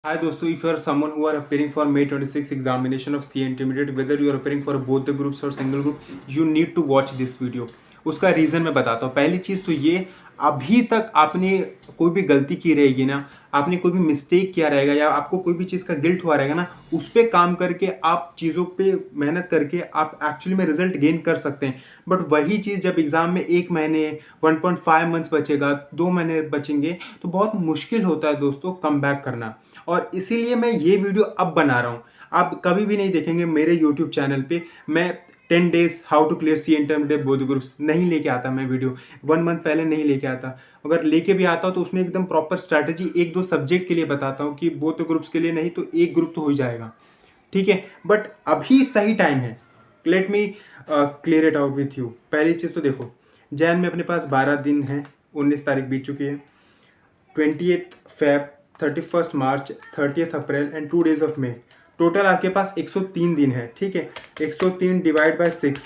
Hi दोस्तों, if you are someone who are appearing for May 26 examination of CA Intermediate, whether you are appearing for both the groups or single group, you need to watch this video. उसका reason मैं बताता हूँ। पहली चीज़ तो ये, अभी तक आपने कोई भी गलती की रहेगी ना, आपने कोई भी मिस्टेक किया रहेगा या आपको कोई भी चीज़ का गिल्ट हुआ रहेगा ना, उस पर काम करके आप चीज़ों पे मेहनत करके आप एक्चुअली में रिजल्ट गेन कर सकते हैं। बट वही चीज़ जब एग्ज़ाम में 1 महीने 1.5 मंथ्स बचेगा, 2 महीने बचेंगे, तो बहुत मुश्किल होता है दोस्तों कम बैक करना। और इसीलिए मैं ये वीडियो अब बना रहा हूँ। आप कभी भी नहीं देखेंगे मेरे यूट्यूब चैनल पे मैं 10 days how to clear C intermediate both groups नहीं लेके आता। मैं वीडियो 1 मंथ पहले नहीं लेके आता। अगर लेके भी आता हूँ तो उसमें एकदम प्रॉपर स्ट्रैटेजी 1-2 सब्जेक्ट के लिए बताता हूँ कि बोथ ग्रुप्स के लिए नहीं तो एक ग्रुप तो हो ही जाएगा, ठीक है। बट अभी सही टाइम है। Let me clear it out with you. पहली चीज़ तो देखो, जैन में अपने पास 12 दिन है, 19 तारीख बीत चुकी है। 28 Feb, 31 March, 30 April and 2 days of May. Total आपके पास 103 दिन है, ठीक है। 103 डिवाइड बाय 6,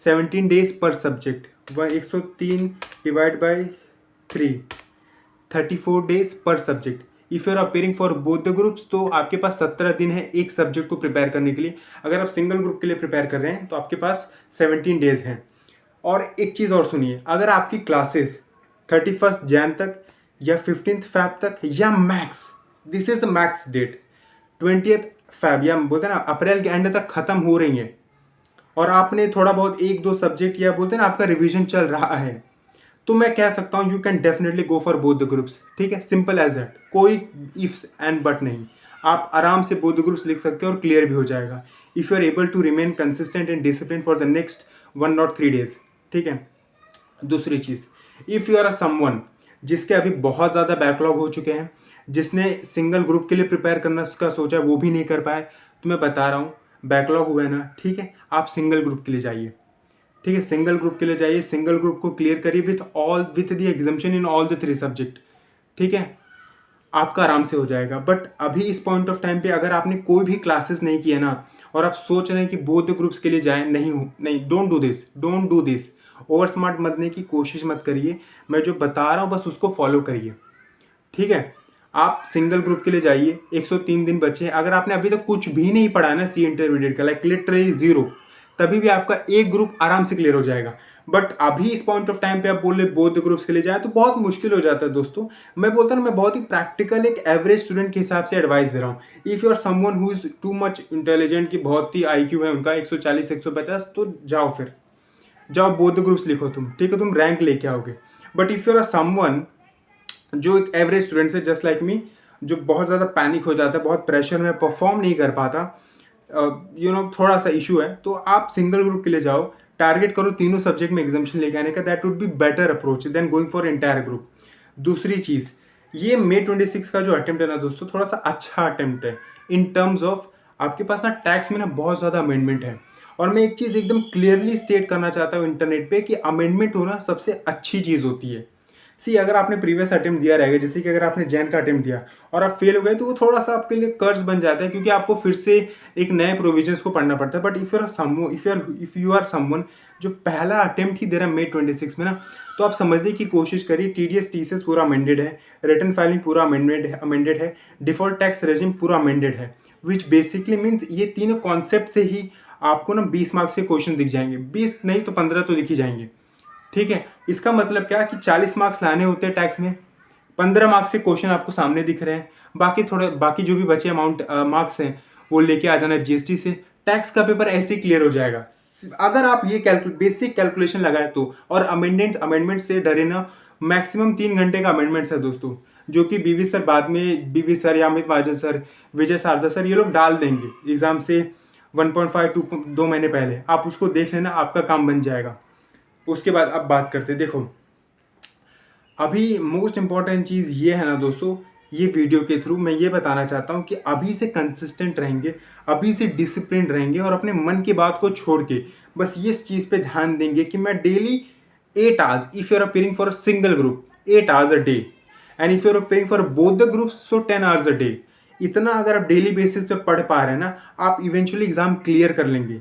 17 डेज पर सब्जेक्ट। वह 103 डिवाइड बाय 3, 34 डेज पर subject. If you are appearing for both the groups तो आपके पास 17 दिन है एक सब्जेक्ट को प्रिपेयर करने के लिए। अगर आप सिंगल ग्रुप के लिए प्रिपेयर कर रहे हैं तो आपके पास 17 डेज हैं। और एक चीज़ और सुनिए, अगर आपकी क्लासेस 31 जैन तक या 15 फैब तक या max, this is the max date, 20 Feb या बोलते हैं ना अप्रैल के एंड तक ख़त्म हो रही हैं, और आपने थोड़ा बहुत 1-2 सब्जेक्ट या बोलते हैं ना आपका रिवीजन चल रहा है, तो मैं कह सकता हूँ you can definitely go for both the groups, ठीक है। सिंपल एज दैट, कोई इफ्स एंड बट नहीं। आप आराम से बोथ द ग्रुप्स लिख सकते हैं और क्लियर भी हो जाएगा if you are able to remain consistent and discipline for the next 1 or 3 days, ठीक है। दूसरी चीज़, if you are a someone जिसके अभी बहुत ज़्यादा बैकलॉग हो चुके हैं, जिसने सिंगल ग्रुप के लिए प्रिपेयर करना उसका सोचा वो भी नहीं कर पाए, तो मैं बता रहा हूँ बैकलॉग हुआ है ना, ठीक है, आप सिंगल ग्रुप के लिए जाइए, ठीक है। सिंगल ग्रुप के लिए जाइए, सिंगल ग्रुप को क्लियर करिए with the exemption in all the 3 subject, ठीक है। आपका आराम से हो जाएगा। बट अभी इस पॉइंट ऑफ टाइम पे अगर आपने कोई भी क्लासेस नहीं किया ना और आप सोच रहे हैं कि बोथ द ग्रुप्स के लिए जाएं, नहीं, don't do this. Over smart बनने की कोशिश मत करिए। मैं जो बता रहा हूँ बस उसको फॉलो करिए, ठीक है। आप सिंगल ग्रुप के लिए जाइए, 103 दिन बचे हैं। अगर आपने अभी तक कुछ भी नहीं पढ़ा है ना सी इंटरमीडिएट का, लाइक लिटरली जीरो, तभी भी आपका एक ग्रुप आराम से क्लियर हो जाएगा। बट अभी इस पॉइंट ऑफ टाइम पे आप बोल रहे बोथ ग्रुप्स के लिए जाए तो बहुत मुश्किल हो जाता है दोस्तों। मैं बोलता हूँ, मैं बहुत ही प्रैक्टिकल एक एवरेज स्टूडेंट के हिसाब से एडवाइस दे रहा हूँ। If you are someone who is too much intelligent, की बहुत ही IQ है उनका 140 150, तो जाओ, फिर जाओ बोथ ग्रुप्स लिखो तुम, ठीक है, तुम रैंक लेके आओगे। But if you are someone जो एक एवरेज स्टूडेंट है जस्ट लाइक मी, जो बहुत ज़्यादा पैनिक हो जाता है, बहुत प्रेशर में परफॉर्म नहीं कर पाता, थोड़ा सा इशू है, तो आप सिंगल ग्रुप के लिए जाओ। टारगेट करो तीनों सब्जेक्ट में एग्जाम्शन लेके आने का। That would be better approach than going for entire group. दूसरी चीज़, ये May 26 का जो अटेम्प्ट है ना दोस्तों, थोड़ा सा अच्छा अटेम्प्ट है इन टर्म्स ऑफ आपके पास ना टैक्स में ना बहुत ज़्यादा अमेंडमेंट है। और मैं एक चीज़ एकदम क्लियरली स्टेट करना चाहता हूँ इंटरनेट पे कि अमेंडमेंट होना सबसे अच्छी चीज़ होती है। सी, अगर आपने प्रीवियस अटेम्प्ट दिया रहेगा, जैसे कि अगर आपने जैन का अटेम्प्ट दिया और आप फेल हो गए, तो वो थोड़ा सा आपके लिए कर्ज बन जाता है, क्योंकि आपको फिर से एक नए प्रोविजंस को पढ़ना पड़ता है। But if you are someone जो पहला अटेम्प्ट ही दे रहा है May 26 में ना, तो आप समझने की कोशिश करिए। TDS TCS पूरा अमेंडेड है, रिटर्न फाइलिंग पूरा अमेंडेड है, डिफॉल्ट टैक्स रेजिम पूरा अमेंडेड है, विच बेसिकली मीन्स ये तीनों कॉन्सेप्ट से ही आपको ना 20 मार्क्स के क्वेश्चन दिख जाएंगे। 20 नहीं तो 15 तो दिख ही जाएंगे, ठीक है। इसका मतलब क्या कि 40 मार्क्स लाने होते हैं टैक्स में, 15 मार्क्स के क्वेश्चन आपको सामने दिख रहे हैं। बाकी जो भी बचे मार्क्स हैं वो लेके आ जाना GST से। टैक्स का पेपर ऐसे ही क्लियर हो जाएगा अगर आप ये बेसिक कैलकुलेशन लगाए तो। और अमेंडमेंट से डरे ना, मैक्सिमम 3 घंटे का अमेंडमेंट्स है दोस्तों, जो कि बीवी सर बाद में, बीवी सर या अमित महाजन सर, विजय शारदा सर, ये लोग डाल देंगे एग्जाम से 1.5 2 महीने पहले। आप उसको देख लेना, आपका काम बन जाएगा। उसके बाद अब बात करते हैं। देखो, अभी मोस्ट इम्पॉर्टेंट चीज़ ये है ना दोस्तों, ये वीडियो के थ्रू मैं ये बताना चाहता हूँ कि अभी से कंसिस्टेंट रहेंगे, अभी से डिसिप्लिन रहेंगे और अपने मन की बात को छोड़ के बस ये इस चीज़ पे ध्यान देंगे कि मैं daily 8 hours, if you are appearing for a single group 8 hours a day, and if you are appearing for both the groups so 10 hours a day. इतना अगर आप डेली बेसिस पे पढ़ पा रहे हैं ना, आप इवेंचुअली एग्जाम क्लियर कर लेंगे।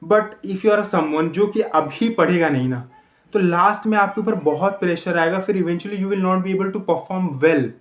But if you are someone जो कि अभी पढ़ेगा नहीं ना, तो लास्ट में आपके ऊपर बहुत प्रेशर आएगा, फिर eventually you will not be able to perform well.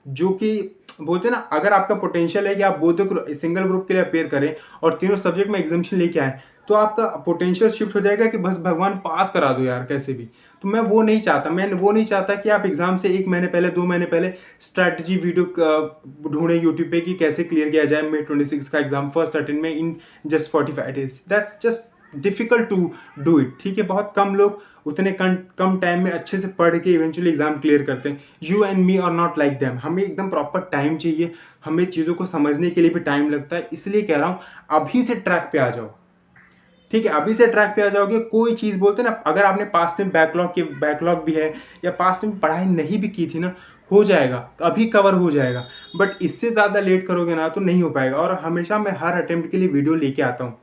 जो कि बोलते हैं ना, अगर आपका पोटेंशियल है कि आप बोथ सिंगल ग्रुप के लिए अपेयर करें और तीनों सब्जेक्ट में एग्जामिनेशन लेके आए, तो आपका पोटेंशियल शिफ्ट हो जाएगा कि बस भगवान पास करा दो यार कैसे भी। तो मैं वो नहीं चाहता, मैं वो नहीं चाहता कि आप एग्जाम से 1 महीने पहले 2 महीने पहले स्ट्रैटेजी वीडियो ढूंढें यूट्यूब पे कि कैसे क्लियर किया जाए May 26 का एग्जाम फर्स्ट अटेम्प्ट में in just 45 days. That's just difficult to do it. ठीक है, बहुत कम लोग उतने कम टाइम में अच्छे से पढ़ के इवेंचुअली एग्जाम क्लियर करते हैं। You and me are not like them. हमें एकदम प्रॉपर टाइम चाहिए, हमें चीज़ों को समझने के लिए भी टाइम लगता है। इसलिए कह रहा हूँ अभी से ट्रैक पे आ जाओ। ठीक है, अभी से ट्रैक पे आ जाओगे। कोई चीज़ बोलते हैं ना, अगर आपने पास्ट में बैकलॉग भी है या पास्ट में पढ़ाई नहीं भी की थी ना, हो जाएगा, अभी कवर हो जाएगा। बट इससे ज़्यादा लेट करोगे ना तो नहीं हो पाएगा। और हमेशा मैं हर अटेम्प्ट के लिए वीडियो लेके आता हूँ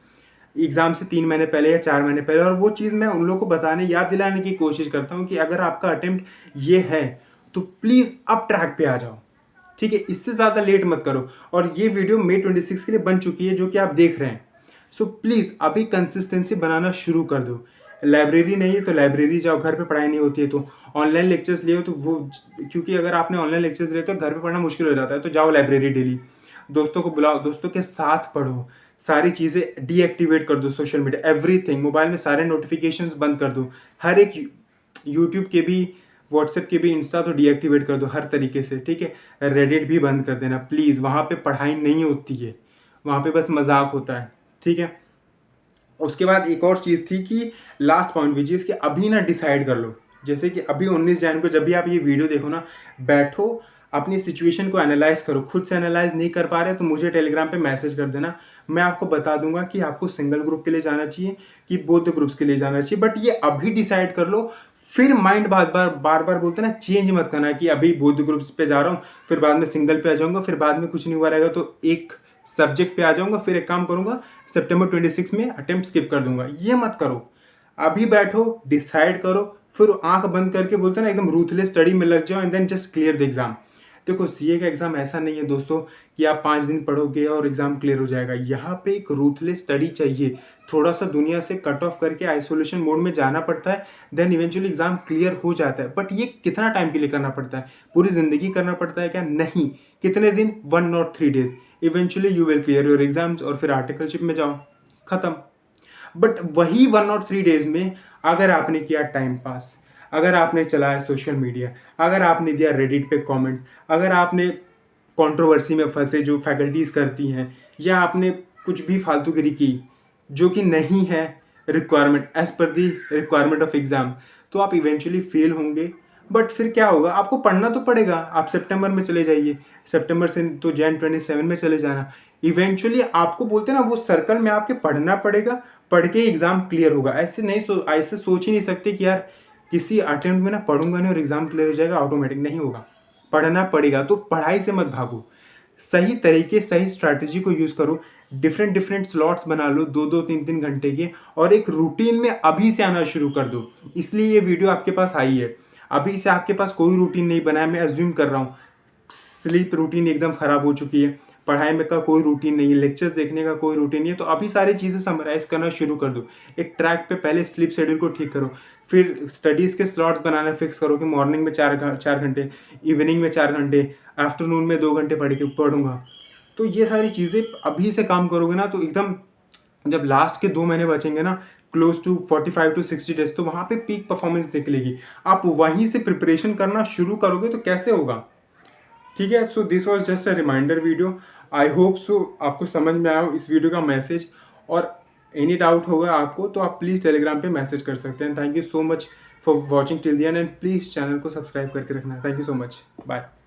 एग्ज़ाम से 3 महीने पहले या 4 महीने पहले, और वो चीज़ मैं उन लोगों को बताने, याद दिलाने की कोशिश करता हूँ कि अगर आपका अटेम्प्ट ये है तो प्लीज़ अब ट्रैक पे आ जाओ। ठीक है, इससे ज़्यादा लेट मत करो। और ये वीडियो May 26 के लिए बन चुकी है जो कि आप देख रहे हैं। सो प्लीज़ अभी कंसिस्टेंसी बनाना शुरू कर दो। लाइब्रेरी नहीं है तो लाइब्रेरी जाओ, घर पे पढ़ाई नहीं होती है तो ऑनलाइन लेक्चर्स लियो, तो वो, क्योंकि अगर आपने ऑनलाइन लेक्चर्स लिए तो घर पे पढ़ना मुश्किल हो जाता है, तो जाओ लाइब्रेरी डेली। दोस्तों को बुलाओ, दोस्तों के साथ पढ़ो, सारी चीज़ें डीएक्टिवेट कर दो, सोशल मीडिया एवरीथिंग, मोबाइल में सारे नोटिफिकेशंस बंद कर दो, हर एक यूट्यूब के भी, व्हाट्सएप के भी, इंस्टा तो डीएक्टिवेट कर दो हर तरीके से। ठीक है, रेडिट भी बंद कर देना प्लीज़, वहाँ पे पढ़ाई नहीं होती है, वहाँ पे बस मजाक होता है। ठीक है, उसके बाद एक और चीज़ थी कि लास्ट पॉइंट विच इज़ कि अभी ना डिसाइड कर लो। जैसे कि अभी 19 जैन को जब भी आप ये वीडियो देखो ना, बैठो, अपनी सिचुएशन को एनालाइज करो। खुद से एनालाइज नहीं कर पा रहे तो मुझे टेलीग्राम पे मैसेज कर देना, मैं आपको बता दूंगा कि आपको सिंगल ग्रुप के लिए जाना चाहिए कि बोथ ग्रुप्स के लिए जाना चाहिए। बट ये अभी डिसाइड कर लो, फिर माइंड बार बार बोलते ना, चेंज मत करना कि अभी बोथ ग्रुप्स पे जा रहा हूँ, फिर बाद में सिंगल पे आ जाऊँगा, फिर बाद में कुछ नहीं हुआ रहेगा तो एक सब्जेक्ट पे आ जाऊँगा, फिर एक काम करूँगा सितंबर 26 में अटेम्प्ट स्किप कर दूंगा। ये मत करो, अभी बैठो, डिसाइड करो, फिर आंख बंद करके बोलते हैं ना एकदम रूथलेस स्टडी में लग जाओ and then just clear the exam. देखो सीए का एग्जाम ऐसा नहीं है दोस्तों कि आप 5 दिन पढ़ोगे और एग्जाम क्लियर हो जाएगा। यहाँ पे एक रूथलेस स्टडी चाहिए, थोड़ा सा दुनिया से कट ऑफ करके आइसोलेशन मोड में जाना पड़ता है, देन इवेंचुअली एग्जाम क्लियर हो जाता है। बट ये कितना टाइम के लिए करना पड़ता है? पूरी जिंदगी करना पड़ता है क्या? नहीं, कितने दिन? 1 और 3 days, eventually you will clear your exams और फिर आर्टिकलशिप में जाओ, खत्म। बट वही 1 और 3 डेज में अगर आपने किया टाइम पास, अगर आपने चलाया सोशल मीडिया, अगर आपने दिया रेडिट पे कमेंट, अगर आपने कंट्रोवर्सी में फंसे जो फैकल्टीज़ करती हैं, या आपने कुछ भी फालतूगिरी की जो कि नहीं है requirement, as per the requirement of exam, तो आप इवेंचुअली फेल होंगे। बट फिर क्या होगा? आपको पढ़ना तो पड़ेगा। आप सितंबर में चले जाइए, सितंबर से तो Jan 27 में चले जाना। इवेंचुअली आपको बोलते हैं ना, वो सर्कल में आपके पढ़ना पड़ेगा, पढ़ के एग्ज़ाम क्लियर होगा। ऐसे सोच ही नहीं सकते कि यार किसी अटेम्प्ट में ना पढ़ूंगा नहीं और एग्ज़ाम क्लियर हो जाएगा, ऑटोमेटिक नहीं होगा। पढ़ना पड़ेगा। तो पढ़ाई से मत भागो, सही तरीके, सही स्ट्रैटेजी को यूज़ करो। डिफरेंट स्लॉट्स बना लो 2-2, 3-3 घंटे के, और एक रूटीन में अभी से आना शुरू कर दो। इसलिए ये वीडियो आपके पास आई है। अभी से आपके पास कोई रूटीन नहीं बना है, मैं अज्यूम कर रहा हूँ। स्लीप रूटीन एकदम ख़राब हो चुकी है, पढ़ाई में का कोई रूटीन नहीं है, लेक्चर्स देखने का कोई रूटीन नहीं है। तो अभी सारी चीज़ें समराइज़ करना शुरू कर दो। एक ट्रैक पे पहले स्लीप शेड्यूल को ठीक करो, फिर स्टडीज़ के स्लॉट्स बनाना फिक्स करो कि मॉर्निंग में 4 घंटे, इवनिंग में 4 घंटे, आफ्टरनून में 2 घंटे पढ़ूंगा। तो ये सारी चीज़ें अभी से काम करोगे ना तो एकदम, जब लास्ट के 2 महीने बचेंगे ना, क्लोज टू 45 to 60 डेज, तो वहाँ पे पीक परफॉर्मेंस निकलेगी। आप वहीं से प्रिपरेशन करना शुरू करोगे तो कैसे होगा? ठीक है, so this was just a reminder video. I hope so आपको समझ में आया हो इस वीडियो का मैसेज, और एनी डाउट होगा आपको तो आप प्लीज़ टेलीग्राम पे मैसेज कर सकते हैं। Thank you so much for watching till the end, and please channel को सब्सक्राइब करके रखना। Thank you so much, bye.